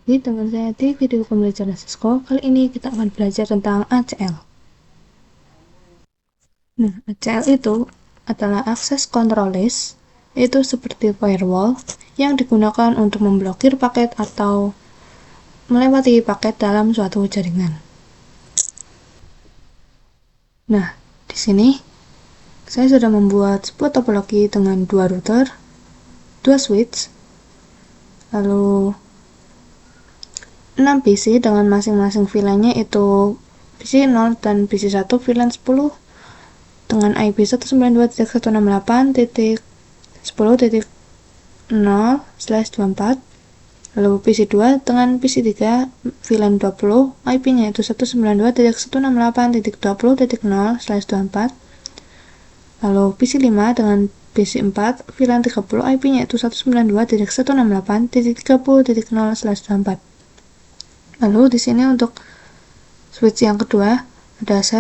lagi dengan saya di video pembelajaran Cisco. Kali ini kita akan belajar tentang ACL. Nah, ACL itu adalah Access Control List, yaitu seperti firewall yang digunakan untuk memblokir paket atau melewati paket dalam suatu jaringan. Nah, di sini saya sudah membuat sebuah topologi dengan 2 router, 2 switch, lalu 6 PC dengan masing-masing VLAN-nya itu PC 0 dan PC 1 VLAN 10 dengan IP 192.168.10.0/24, lalu PC 2 dengan PC 3 VLAN 20 IP-nya itu 192.168.20.0/24, lalu PC 5 dengan PC 4 VLAN 30 IP-nya itu 192.168.30.0/24. Lalu di sini untuk switch yang kedua ada 3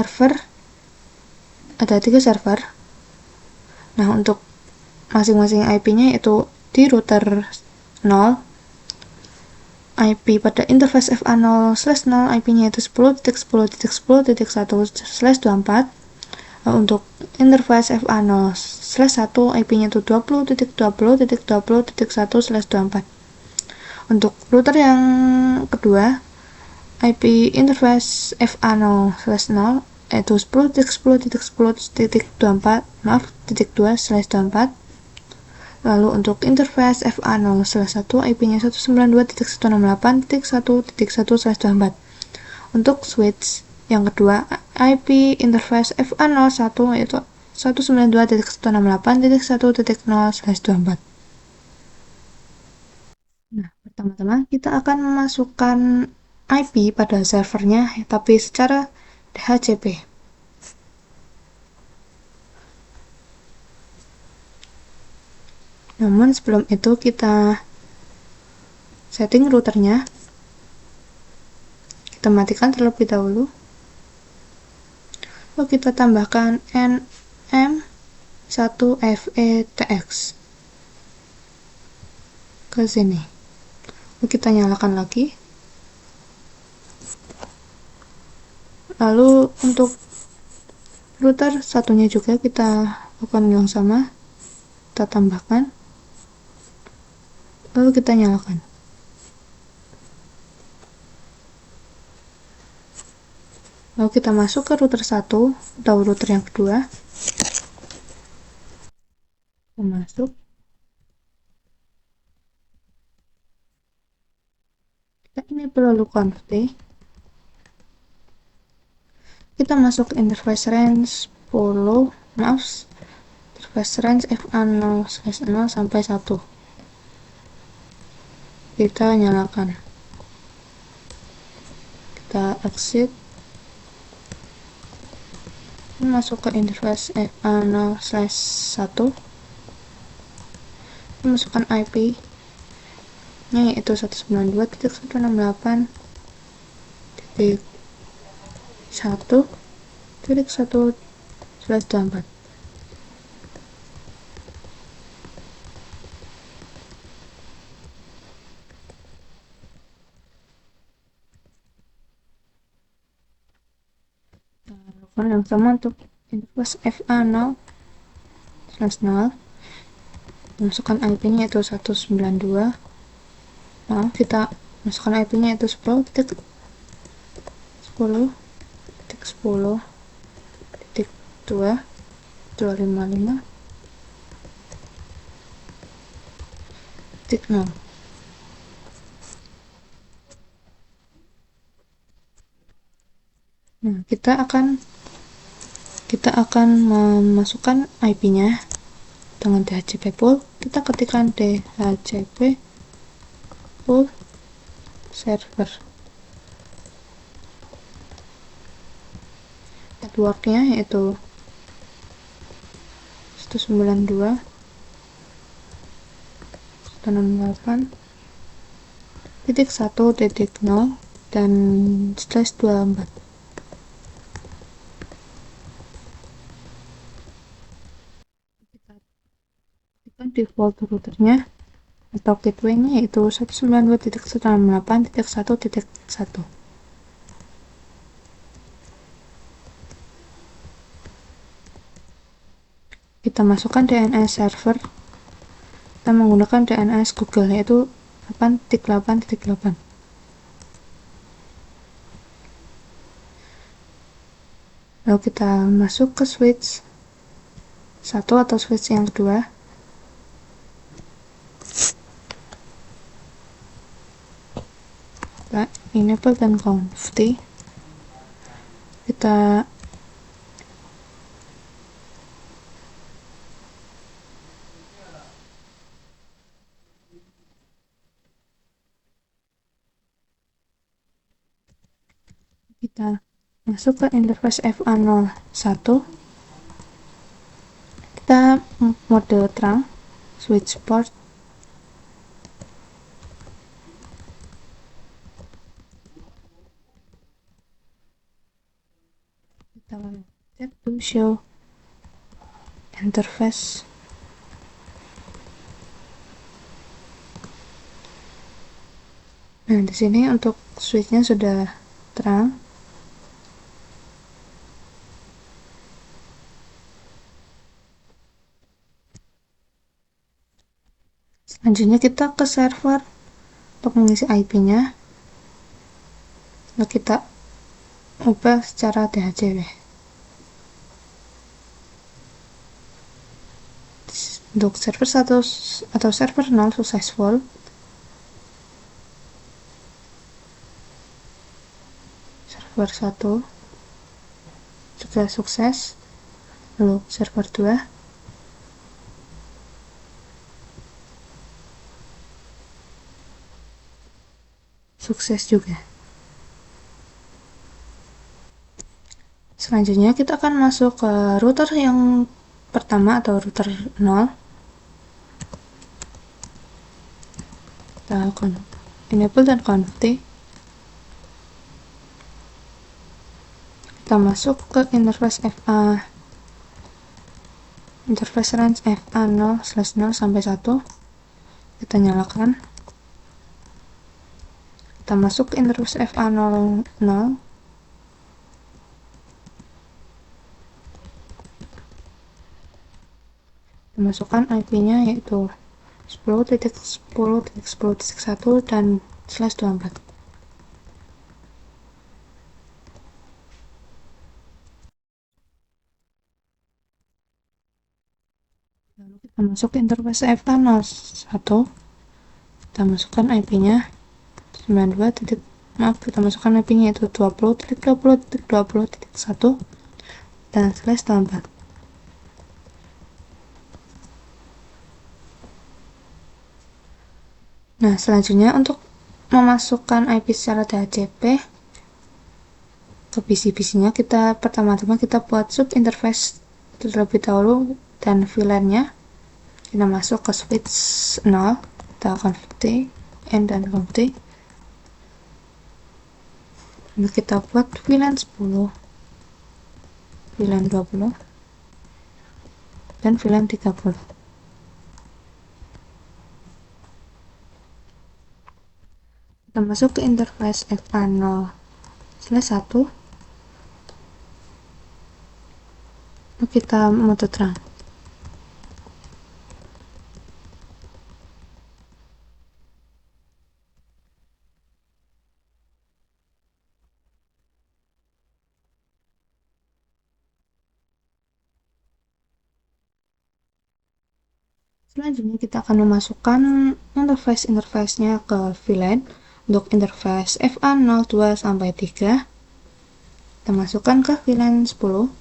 server. Nah, untuk masing-masing IP-nya itu di router 0, IP pada interface FA0/0 IP-nya itu 10.10.10.1/24. Untuk interface FA0/1 IP-nya itu 20.20.20.1/24. Untuk router yang kedua, IP interface FA0/0 yaitu 10.10.10.24. Lalu untuk interface FA0/1 IP-nya 192.168.1.1/24. Untuk switch yang kedua, IP interface FA01 yaitu 192.168.1.0/24. Nah, pertama-tama kita akan memasukkan IP pada servernya, tapi secara DHCP. Namun sebelum itu kita setting routernya. Kita matikan terlebih dahulu. Lalu kita tambahkan NM1FETX ke sini. Lalu kita nyalakan lagi. Lalu untuk router satunya juga kita lakukan yang sama. Kita tambahkan. Lalu kita nyalakan. Lalu kita masuk ke router 1 atau router yang kedua. Kita masuk. Kita ini perlu config. Kita masuk ke interface range 10, interface range FA0/0 sampai 1. Kita nyalakan. Kita exit. Masuk ke interface FA0/1. Masukkan IP nya yaitu 192.168.1.1/24. Lakukan yang sama untuk interface FA0/0. Masukkan IP-nya itu 192. Kita masukkan IP-nya itu 10.10.10.255.0. Nah, kita akan memasukkan IP-nya dengan DHCP pool. Kita ketikkan DHCP pool server. Networknya yaitu 192.168.1.0 dan /24. Kita default routernya atau gateway-nya yaitu 192.168.1.1. Kita masukkan DNS server. Kita menggunakan DNS Google yaitu 8.8.8. Lalu kita masuk ke switch 1 atau switch yang kedua. Kita enable dan conft. Kita masuk ke interface FA01. Kita mode terang, switch port. Kita set to show interface. Nah, di sini untuk switchnya sudah terang. Selanjutnya kita ke server untuk mengisi IP-nya. Lalu kita ubah secara DHCP. Untuk server 1 atau server 0 successful. Server 1 sudah sukses. Lalu server 2 sukses juga. Selanjutnya kita akan masuk ke router yang pertama atau router 0. Kita akan enable dan config. Kita masuk ke interface FA, interface range FA0/0 sampai 1. Kita nyalakan. Kita masuk ke interface FA00. Kita masukkan IP-nya yaitu 10.10.10.1 dan /24. Lalu kita masuk ke interface FA01. Kita masukkan IP-nya 92. Kita masukkan IP-nya yaitu 20.20.20.1 dan /24. Nah, selanjutnya untuk memasukkan IP secara DHCP ke PC-PC-nya, pertama-tama kita buat sub interface terlebih dahulu dan VLAN-nya. Kita masuk ke switch 0, kita config N dan config. Lalu kita buat VLAN 10, VLAN 20, dan VLAN 30. Kita masuk ke interface FA0/1. Lalu kita mode terang. Selanjutnya kita akan memasukkan interface-nya ke VLAN. Untuk interface FA02 sampai 3, kita masukkan ke VLAN 10.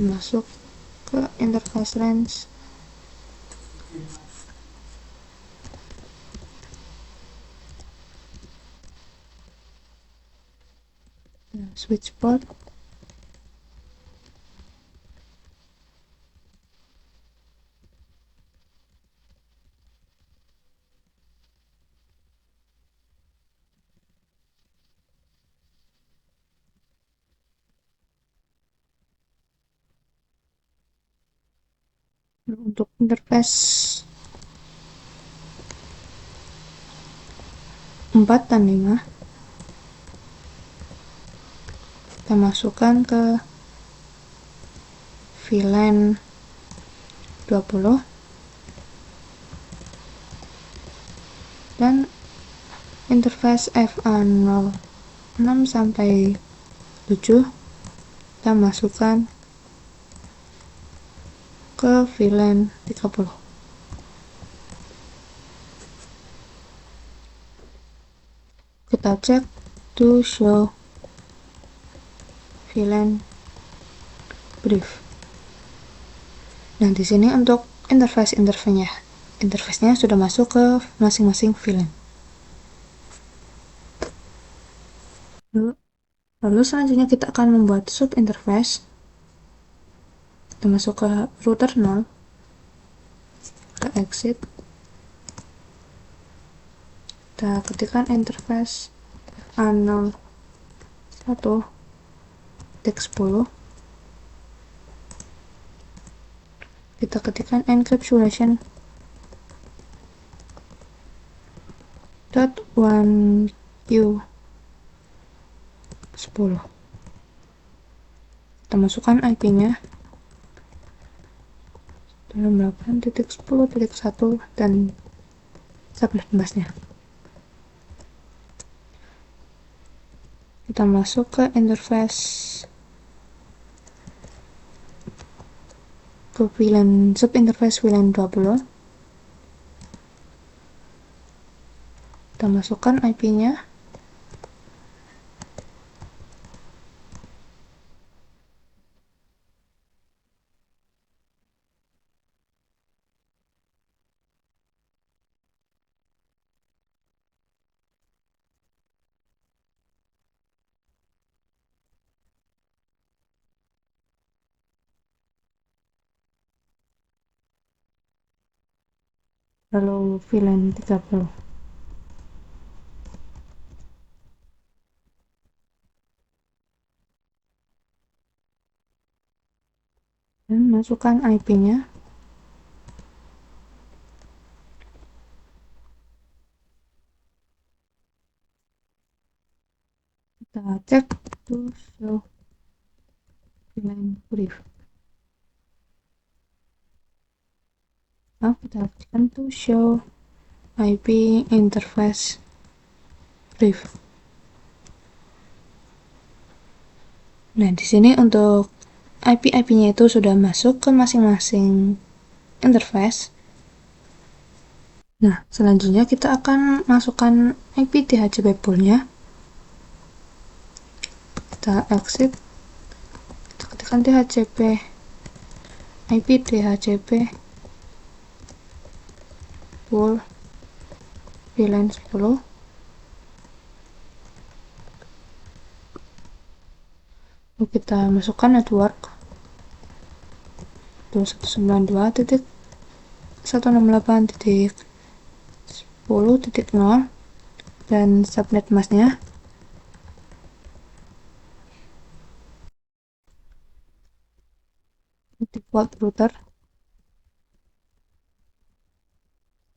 Masuk ke interface range. Switch port. Untuk interface 4 dan 5 kita masukkan ke VLAN 20 dan interface FA06 sampai 7 kita masukkan ke VLAN 30. Kita cek to show VLAN brief. Nah, di sini untuk interface-nya sudah masuk ke masing-masing VLAN. Lalu selanjutnya kita akan membuat sub interface. Kita masuk ke router 0, ke exit, kita ketikkan interface A01.10, kita ketikkan encapsulation .1q10, kita masukkan IP-nya 8.10.1 dan subnet masknya. Kita masuk ke interface ke VLAN subinterface VLAN 20. Kita masukkan IP-nya lalu VLAN 30. Dan masukkan IP-nya kita cek to show VLAN brief. Kita aktifkan to show IP interface brief. Nah, di sini untuk IP-nya itu sudah masuk ke masing-masing interface. Nah, selanjutnya kita akan masukkan IP DHCP pool-nya. Kita exit, kita ketikkan DHCP IP DHCP pool VLAN 10. Lalu kita masukkan network 2192.168.10.0 dan subnet masknya default router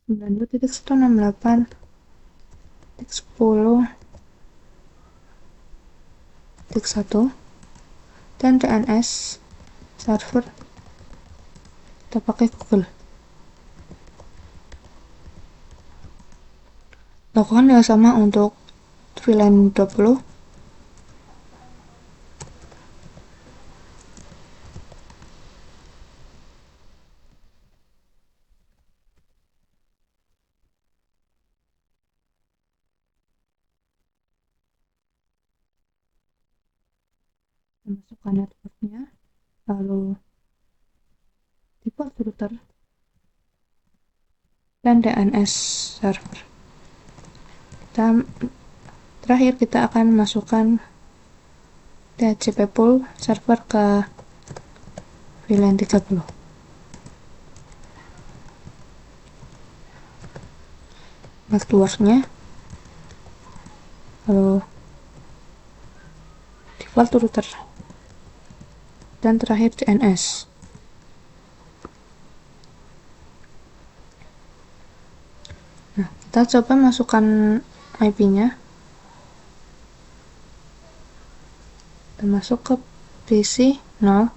92.168.10.1 dan DNS server kita pakai Google. Lakukan yang sama untuk VLAN 20. Masukkan networknya, lalu default router dan DNS server. Terakhir kita akan masukkan DHCP pool server ke VLAN 30. Networknya, lalu default router dan terakhir DNS. Kita coba masukkan IP-nya. Kita masuk ke PC 0.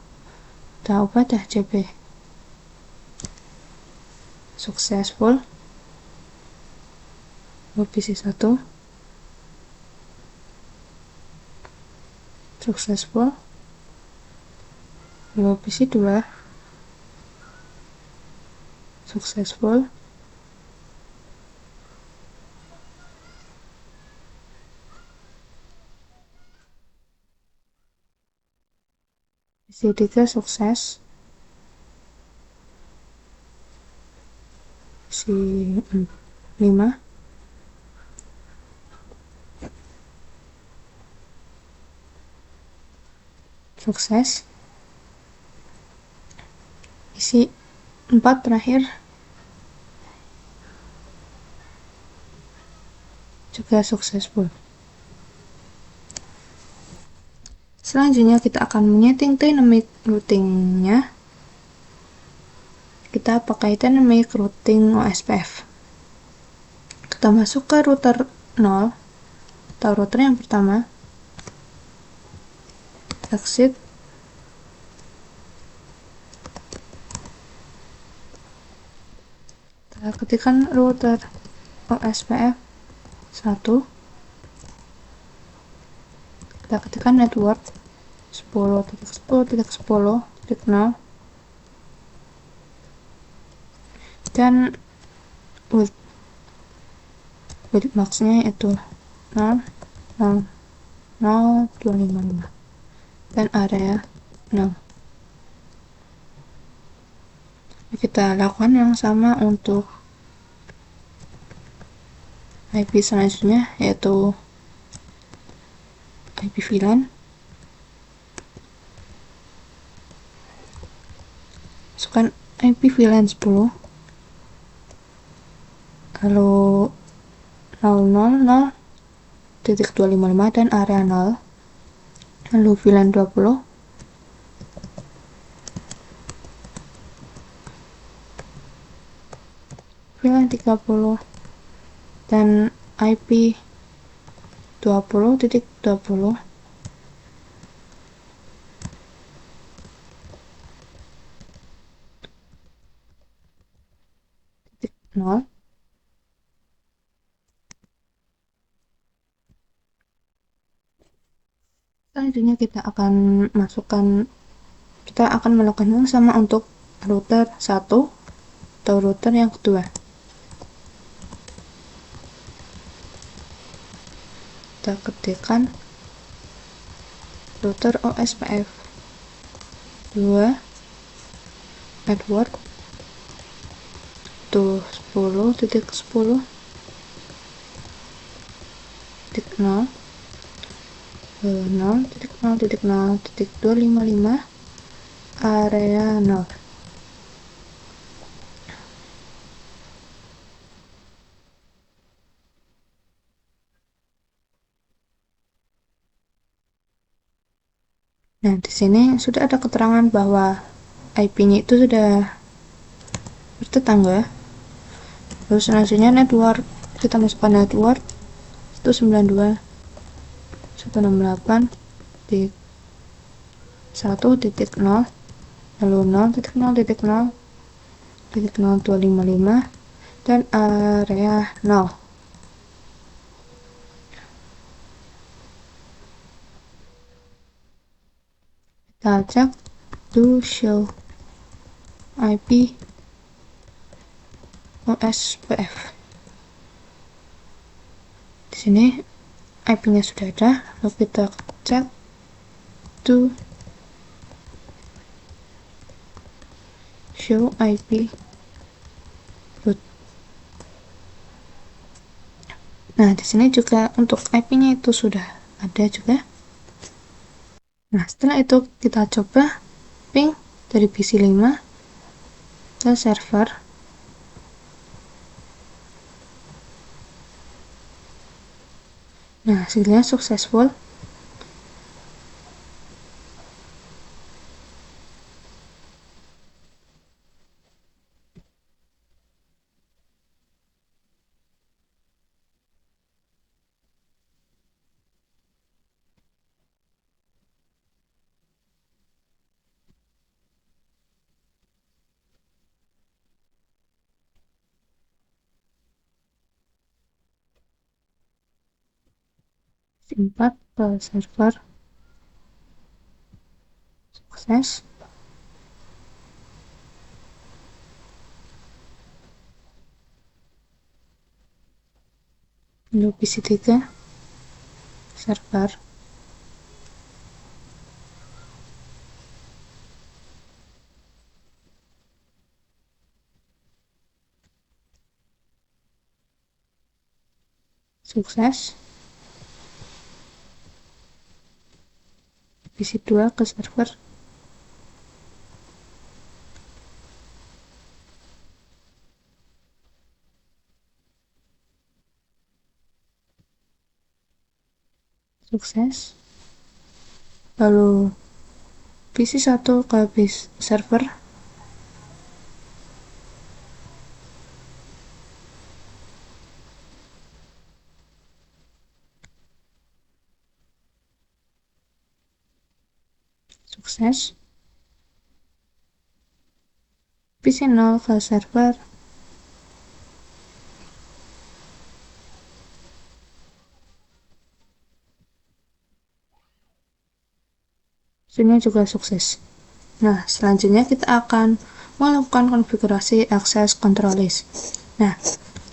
Kita ubah dah CP. Successful. PC 1. Successful. PC 2. Successful. PC 3 sukses. PC 5. Sukses. PC 4 terakhir juga successful. Selanjutnya kita akan menyeting dynamic routing-nya. Kita pakai dynamic routing OSPF. Kita masuk ke router 0 atau router yang pertama. Exit. Kita ketikkan router OSPF 1. Kita ketikkan network 10.10.10.0 dan with max-nya itu 0.0.0.255 dan area 0. Kita lakukan yang sama untuk IP selanjutnya, yaitu IP VLAN. Masukkan IP VLAN 10, lalu 000.255 dan area 0, lalu VLAN 20, VLAN 30, dan IP 20.20 0. Selanjutnya kita akan melakukan yang sama untuk router 1 atau router yang kedua. Kita ketikkan router OSPF 2 network to 10.10.0.0.0.255 area 0. Nah, di sini sudah ada keterangan bahwa IP-nya itu sudah bertetangga. Lalu selanjutnya network, kita masukkan network 192.168.1.0, lalu 0.0.0.0.255 dan area 0. Kita cek do show IP OSPF. Di sini IP-nya sudah ada, lalu kita cek to show IP root. Nah, di sini juga untuk IP-nya itu sudah ada juga. Nah, setelah itu kita coba ping dari PC 5 ke server. Nah, hasilnya successful. 4 ke server, sukses. Untuk PC 3 server, sukses. PC 2 ke server, sukses. Lalu PC 1 ke server, sukses. PC 0 ke server, sini juga sukses. Nah, selanjutnya kita akan melakukan konfigurasi access control list. Nah,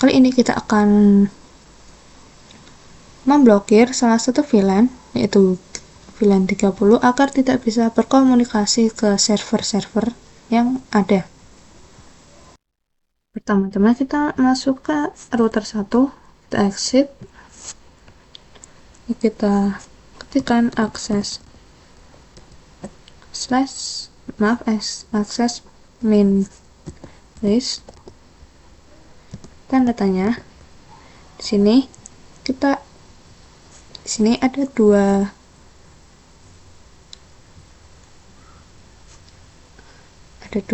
kali ini kita akan memblokir salah satu VLAN, yaitu VLAN 30, agar tidak bisa berkomunikasi ke server-server yang ada. Pertama-tama kita masuk ke router 1, kita exit, kita ketikkan access main list, tanda tanya. Di sini ada dua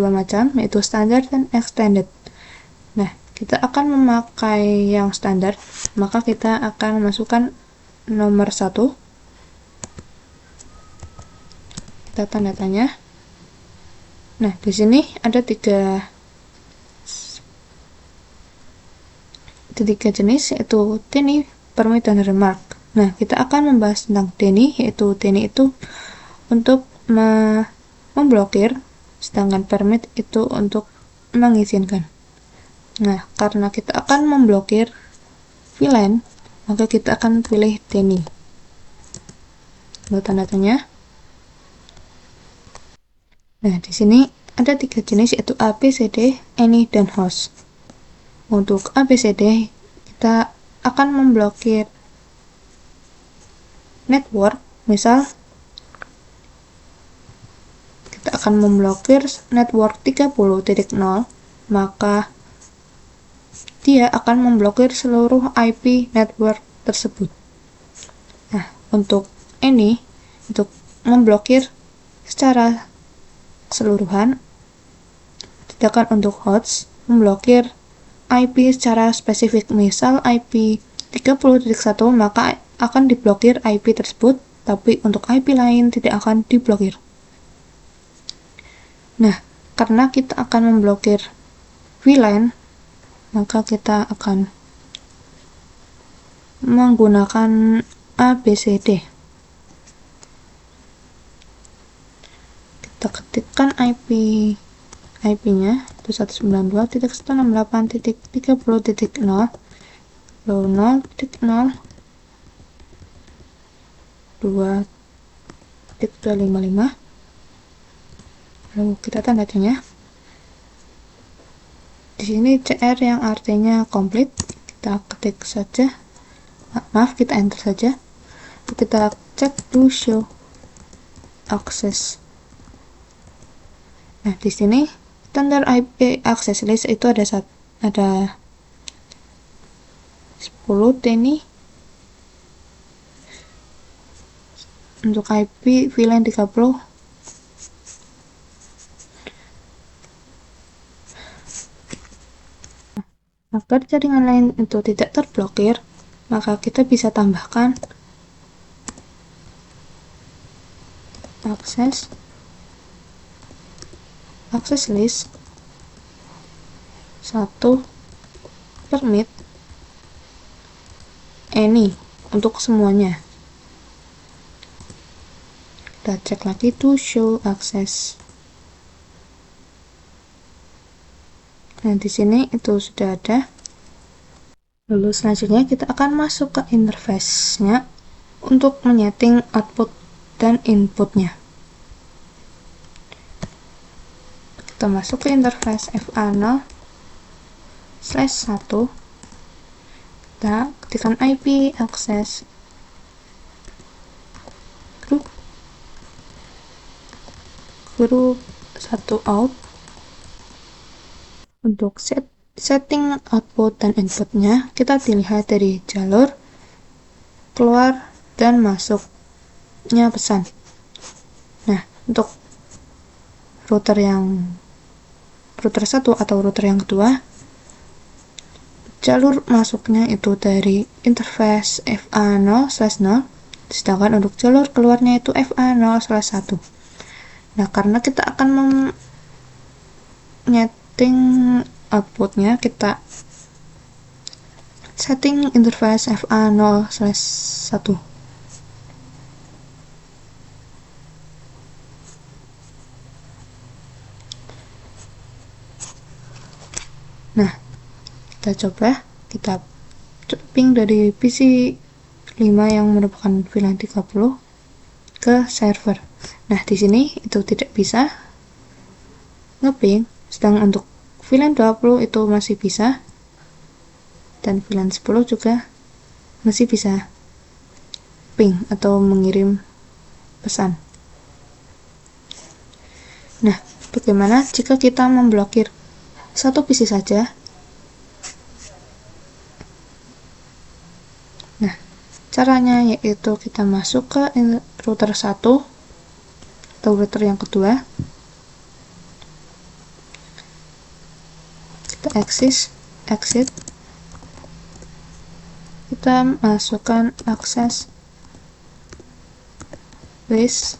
macam, yaitu standar dan extended. Nah, kita akan memakai yang standar, maka kita akan masukkan nomor 1, kita tanda tanya. Nah, di sini ada tiga jenis, yaitu Tiny, Permit, dan Remark. Nah, kita akan membahas tentang Tiny, yaitu Tiny itu untuk memblokir, sedangkan Permit itu untuk mengizinkan. Nah, karena kita akan memblokir VLAN, maka kita akan pilih Tiny. Lalu tanda tanya. Nah, di sini ada tiga jenis, yaitu ABCD, Any, dan Host. Untuk ABCD, kita akan memblokir network. Misal, kita akan memblokir network 30.0, maka dia akan memblokir seluruh IP network tersebut. Nah, untuk ini, untuk memblokir secara keseluruhan, sedangkan untuk host memblokir IP secara spesifik. Misal IP 30.1, maka akan diblokir IP tersebut, tapi untuk IP lain tidak akan diblokir. Nah, karena kita akan memblokir VLAN, maka kita akan menggunakan ABCD. Kita ketikkan IP-nya itu 192.168.30.0, lalu 0.0 2.255, lalu kita tanda tanya. Di sini CR yang artinya komplit, kita ketik saja, kita enter saja. Kita cek to show access. Nah, di sini standar IP access list itu ada 10 Tiny. Untuk IP VLAN 30, agar jaringan lain itu tidak terblokir, maka kita bisa tambahkan access list 1 permit any untuk semuanya. Kita cek lagi to show access. Nah, di sini itu sudah ada. Lalu selanjutnya kita akan masuk ke interface-nya untuk menyeting output dan inputnya. Kita masuk ke interface FA0/1. Kita ketikkan IP access group 1 out. Untuk setting output dan inputnya, kita dilihat dari jalur keluar dan masuknya pesan. Nah, untuk router 1 atau router yang kedua, jalur masuknya itu dari interface FA0/0, sedangkan untuk jalur keluarnya itu FA0/1. Nah, karena kita akan setting outputnya, kita setting interface FA0/1. Nah, kita coba, kita ping dari PC 5 yang merupakan VLAN 30 ke server. Nah, di sini itu tidak bisa ngeping, sedang untuk VLAN 20 itu masih bisa, dan VLAN 10 juga masih bisa ping atau mengirim pesan. Nah, bagaimana jika kita memblokir satu PC saja? Nah, caranya yaitu kita masuk ke router 1 atau router yang kedua. Kita exit. Kita masukkan akses list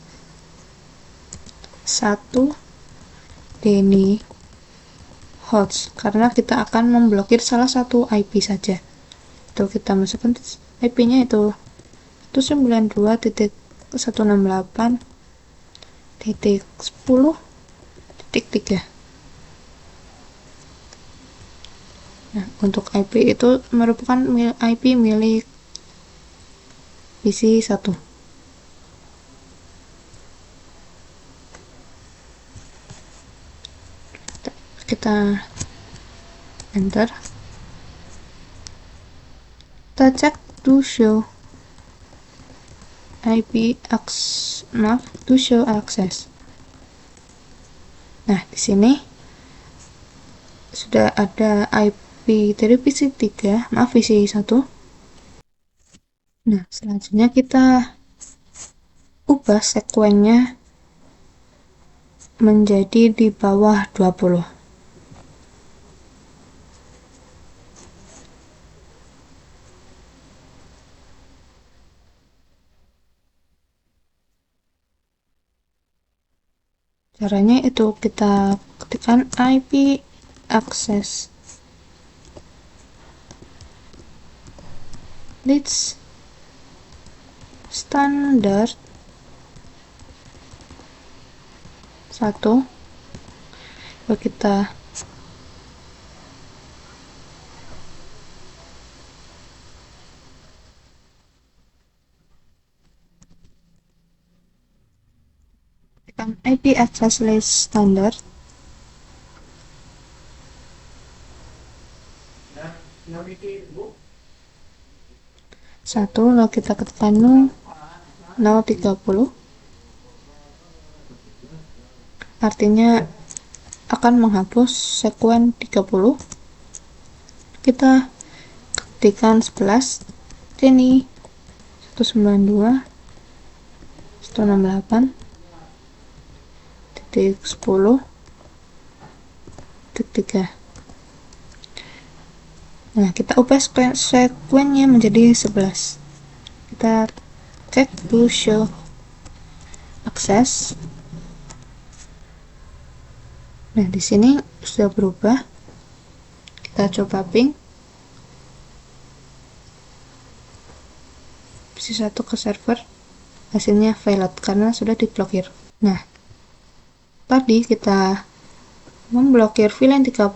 1 Denny host, karena kita akan memblokir salah satu IP saja. Itu kita masukkan IP-nya itu 192.168.10.3. Nah, untuk IP itu merupakan IP milik PC 1. Kita enter. Kita cek to show access. Nah, di sini sudah ada IP dari PC 1. Nah, selanjutnya kita ubah sekuennya menjadi di bawah 20. Caranya itu kita ketikkan IP access list standard 1. Lalu kita tekan IP access list standard 1, lalu kita ketikkan 0.30, artinya akan menghapus sekuen 30. Kita ketikkan 11 ini 192.168.10.3. Nah, kita ubah sekuennya menjadi 11. Kita cek to show access. Nah, di sini sudah berubah. Kita coba ping PC 1 ke server hasilnya valid karena sudah diblokir. Nah, tadi kita memblokir VLAN 30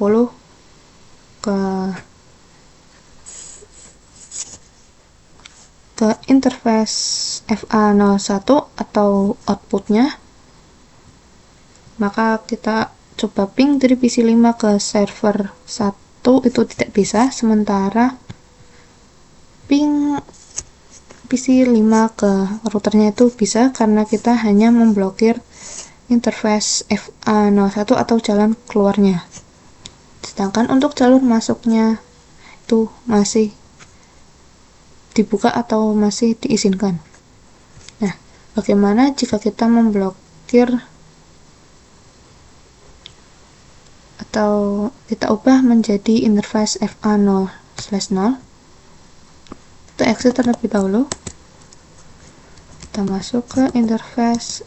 ke interface FA01 atau outputnya, maka kita coba ping dari PC5 ke server 1 itu tidak bisa, sementara ping PC5 ke routernya itu bisa karena kita hanya memblokir interface FA01 atau jalan keluarnya. Sedangkan untuk jalur masuknya itu masih dibuka atau masih diizinkan. Nah, bagaimana jika kita memblokir atau kita ubah menjadi interface FA0/0? Kita exit terlebih dahulu. Kita masuk ke interface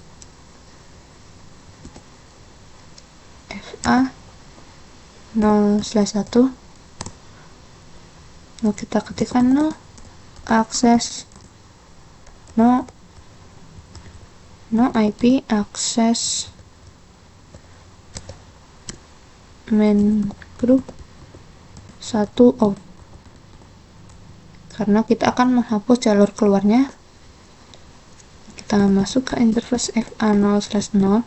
FA0/1. Lalu kita ketikkan no IP access main group 1 out, karena kita akan menghapus jalur keluarnya. Kita masuk ke interface FA0/0,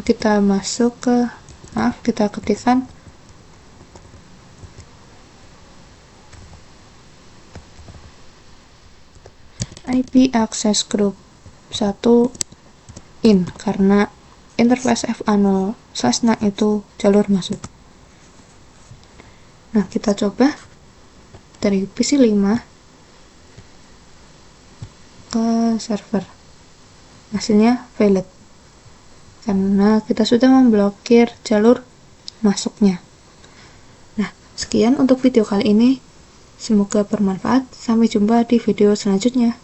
kita masuk ke kita ketikkan IP access group 1 in, karena interface FA0/0 itu jalur masuk. Nah, kita coba dari PC5 ke server, hasilnya valid karena kita sudah memblokir jalur masuknya. Nah, sekian untuk video kali ini, semoga bermanfaat. Sampai jumpa di video selanjutnya.